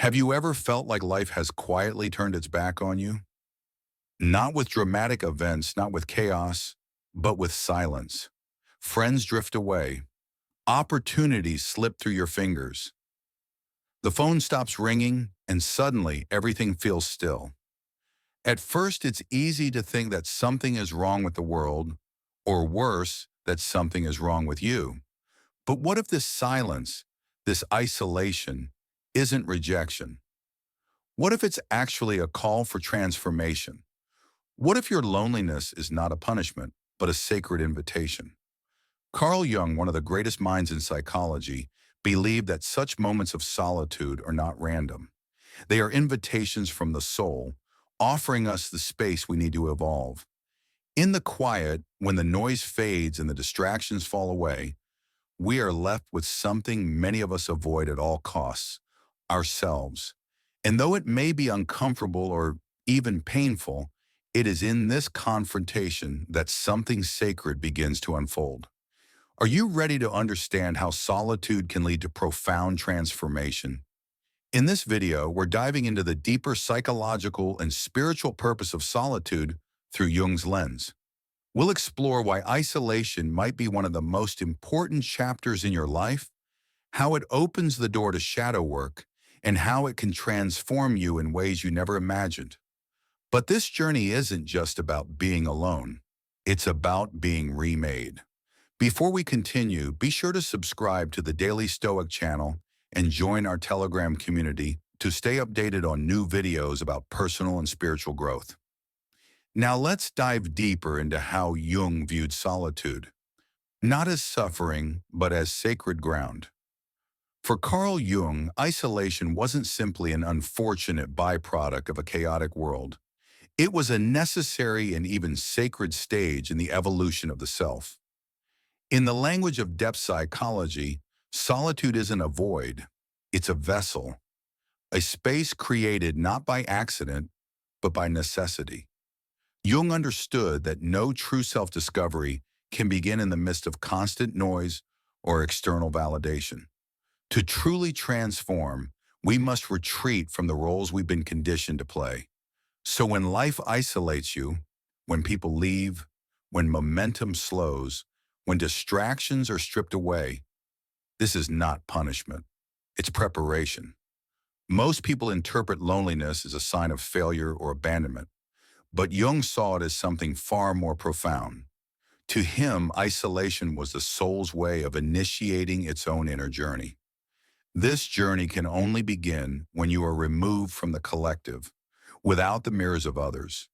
Have you ever felt like life has quietly turned its back on you? Not with dramatic events, not with chaos, but with silence. Friends drift away. Opportunities slip through your fingers. The phone stops ringing, and suddenly everything feels still. At first, it's easy to think that something is wrong with the world, or worse, that something is wrong with you. But what if this silence, this isolation, isn't rejection? What if it's actually a call for transformation? What if your loneliness is not a punishment, but a sacred invitation? Carl Jung, one of the greatest minds in psychology, believed that such moments of solitude are not random. They are invitations from the soul, offering us the space we need to evolve. In the quiet, when the noise fades and the distractions fall away, we are left with something many of us avoid at all costs: ourselves. And though it may be uncomfortable or even painful, it is in this confrontation that something sacred begins to unfold. Are you ready to understand how solitude can lead to profound transformation? In this video, we're diving into the deeper psychological and spiritual purpose of solitude through Jung's lens. We'll explore why isolation might be one of the most important chapters in your life, how it opens the door to shadow work, and how it can transform you in ways you never imagined. But this journey isn't just about being alone. It's about being remade. Before we continue, be sure to subscribe to the Daily Stoic channel and join our Telegram community to stay updated on new videos about personal and spiritual growth. Now let's dive deeper into how Jung viewed solitude, not as suffering, but as sacred ground. For Carl Jung, isolation wasn't simply an unfortunate byproduct of a chaotic world. It was a necessary and even sacred stage in the evolution of the self. In the language of depth psychology, solitude isn't a void, it's a vessel, a space created not by accident, but by necessity. Jung understood that no true self-discovery can begin in the midst of constant noise or external validation. To truly transform, we must retreat from the roles we've been conditioned to play. So when life isolates you, when people leave, when momentum slows, when distractions are stripped away, this is not punishment. It's preparation. Most people interpret loneliness as a sign of failure or abandonment, but Jung saw it as something far more profound. To him, isolation was the soul's way of initiating its own inner journey. This journey can only begin when you are removed from the collective, without the mirrors of others.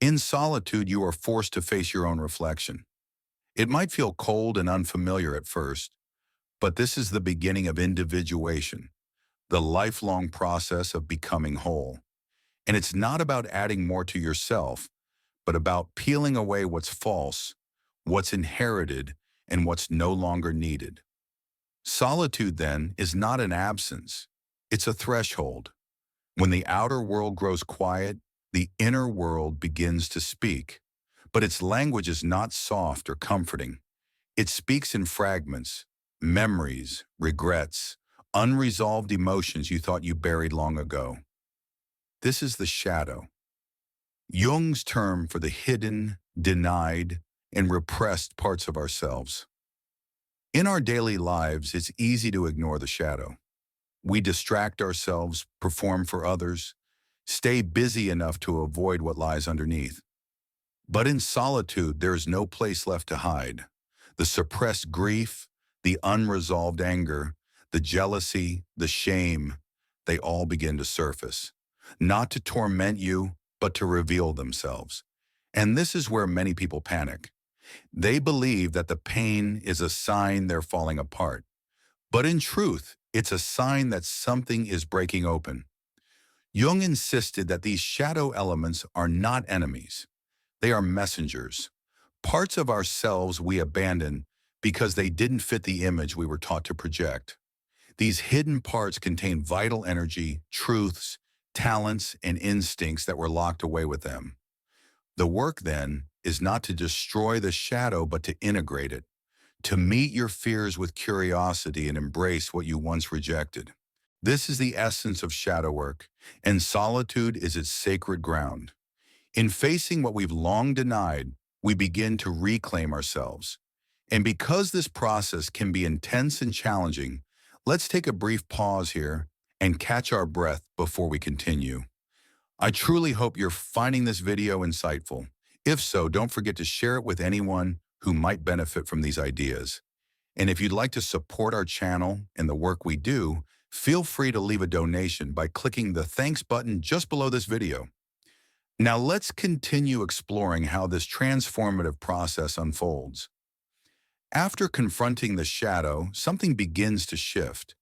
In solitude, you are forced to face your own reflection. It might feel cold and unfamiliar at first, but this is the beginning of individuation, the lifelong process of becoming whole. And it's not about adding more to yourself, but about peeling away what's false, what's inherited, and what's no longer needed. Solitude, then, is not an absence. It's a threshold. When the outer world grows quiet, the inner world begins to speak. But its language is not soft or comforting. It speaks in fragments, memories, regrets, unresolved emotions you thought you buried long ago. This is the shadow, Jung's term for the hidden, denied, and repressed parts of ourselves. In our daily lives, it's easy to ignore the shadow. We distract ourselves, perform for others, stay busy enough to avoid what lies underneath. But in solitude, there is no place left to hide. The suppressed grief, the unresolved anger, the jealousy, the shame, they all begin to surface, not to torment you, but to reveal themselves. And this is where many people panic. They believe that the pain is a sign they're falling apart. But in truth, it's a sign that something is breaking open. Jung insisted that these shadow elements are not enemies. They are messengers, parts of ourselves we abandon because they didn't fit the image we were taught to project. These hidden parts contain vital energy, truths, talents, and instincts that were locked away with them. The work, then, is not to destroy the shadow, but to integrate it, to meet your fears with curiosity and embrace what you once rejected. This is the essence of shadow work, and solitude is its sacred ground. In facing what we've long denied, we begin to reclaim ourselves. And because this process can be intense and challenging, let's take a brief pause here and catch our breath before we continue. I truly hope you're finding this video insightful. If so, don't forget to share it with anyone who might benefit from these ideas. And if you'd like to support our channel and the work we do, feel free to leave a donation by clicking the thanks button just below this video. Now let's continue exploring how this transformative process unfolds. After confronting the shadow, something begins to shift.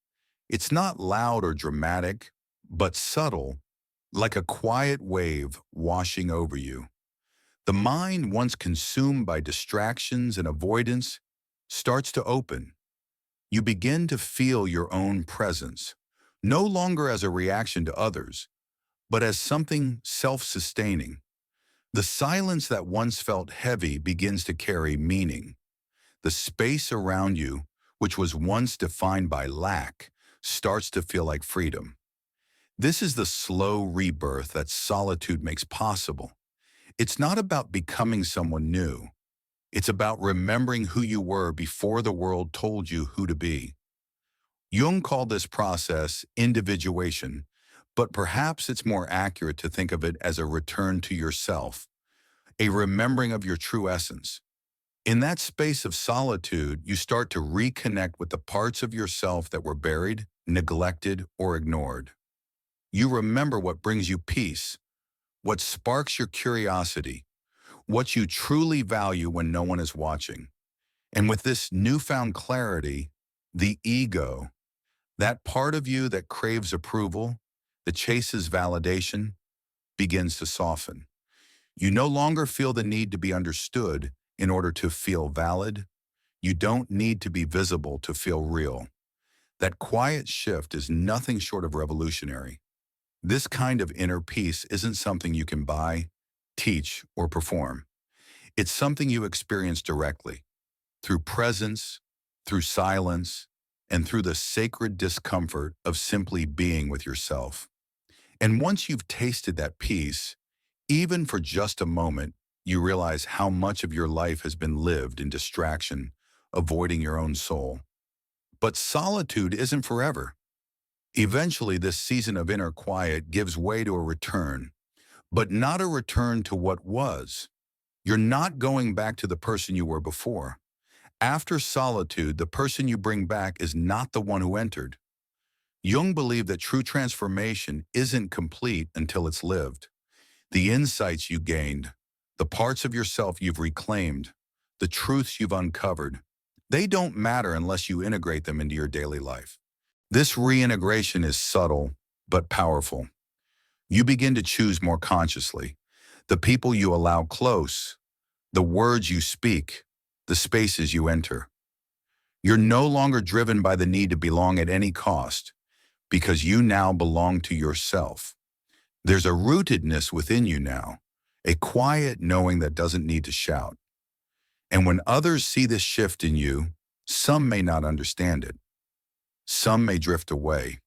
It's not loud or dramatic, but subtle, like a quiet wave washing over you. The mind, once consumed by distractions and avoidance, starts to open. You begin to feel your own presence, no longer as a reaction to others, but as something self-sustaining. The silence that once felt heavy begins to carry meaning. The space around you, which was once defined by lack, starts to feel like freedom. This is the slow rebirth that solitude makes possible. It's not about becoming someone new. It's about remembering who you were before the world told you who to be. Jung called this process individuation, but perhaps it's more accurate to think of it as a return to yourself, a remembering of your true essence. In that space of solitude, you start to reconnect with the parts of yourself that were buried, neglected, or ignored. You remember what brings you peace, what sparks your curiosity, what you truly value when no one is watching. And with this newfound clarity, the ego, that part of you that craves approval, that chases validation, begins to soften. You no longer feel the need to be understood in order to feel valid. You don't need to be visible to feel real. That quiet shift is nothing short of revolutionary. This kind of inner peace isn't something you can buy, teach, or perform. It's something you experience directly, through presence, through silence, and through the sacred discomfort of simply being with yourself. And once you've tasted that peace, even for just a moment, you realize how much of your life has been lived in distraction, avoiding your own soul. But solitude isn't forever. Eventually, this season of inner quiet gives way to a return, but not a return to what was. You're not going back to the person you were before. After solitude, the person you bring back is not the one who entered. Jung believed that true transformation isn't complete until it's lived. The insights you gained, the parts of yourself you've reclaimed, the truths you've uncovered, they don't matter unless you integrate them into your daily life. This reintegration is subtle but powerful. You begin to choose more consciously. The people you allow close, the words you speak, the spaces you enter. You're no longer driven by the need to belong at any cost, because you now belong to yourself. There's a rootedness within you now, a quiet knowing that doesn't need to shout. And when others see this shift in you, some may not understand it. Some may drift away.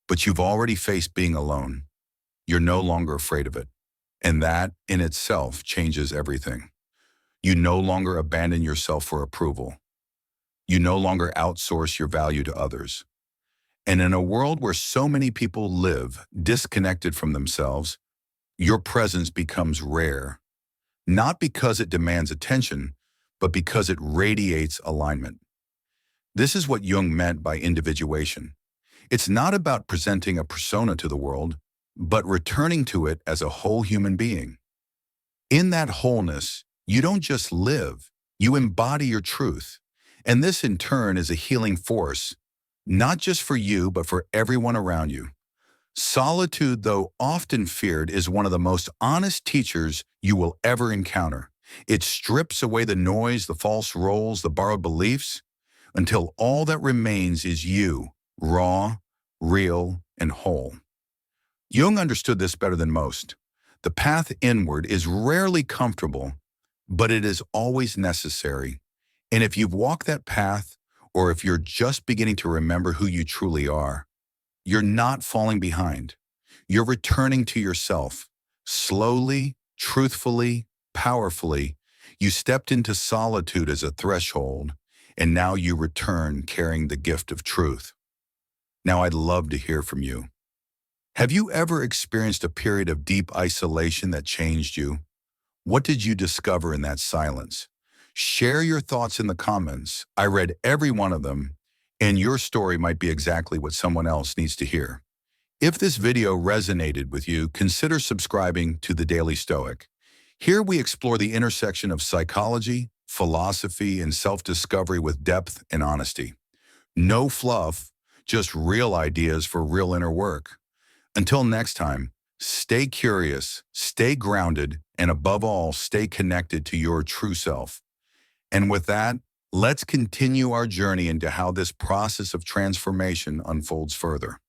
But you've already faced being alone. You're no longer afraid of it. And that, in itself, changes everything. You no longer abandon yourself for approval. You no longer outsource your value to others. And in a world where so many people live disconnected from themselves, your presence becomes rare, not because it demands attention, but because it radiates alignment. This is what Jung meant by individuation. It's not about presenting a persona to the world, but returning to it as a whole human being. In that wholeness, you don't just live, you embody your truth. And this in turn is a healing force, not just for you, but for everyone around you. Solitude, though often feared, is one of the most honest teachers you will ever encounter. It strips away the noise, the false roles, the borrowed beliefs, until all that remains is you, raw, real, and whole. Jung understood this better than most. The path inward is rarely comfortable, but it is always necessary. And if you've walked that path, or if you're just beginning to remember who you truly are, You're not falling behind. You're returning to yourself. Slowly, truthfully, powerfully, you stepped into solitude as a threshold, and now you return carrying the gift of truth. Now I'd love to hear from you. Have you ever experienced a period of deep isolation that changed you? What did you discover in that silence? Share your thoughts in the comments. I read every one of them, and your story might be exactly what someone else needs to hear. If this video resonated with you, consider subscribing to The Daily Stoic. Here we explore the intersection of psychology, philosophy, and self-discovery with depth and honesty. No fluff, just real ideas for real inner work. Until next time, stay curious, stay grounded, and above all, stay connected to your true self. And with that, let's continue our journey into how this process of transformation unfolds further.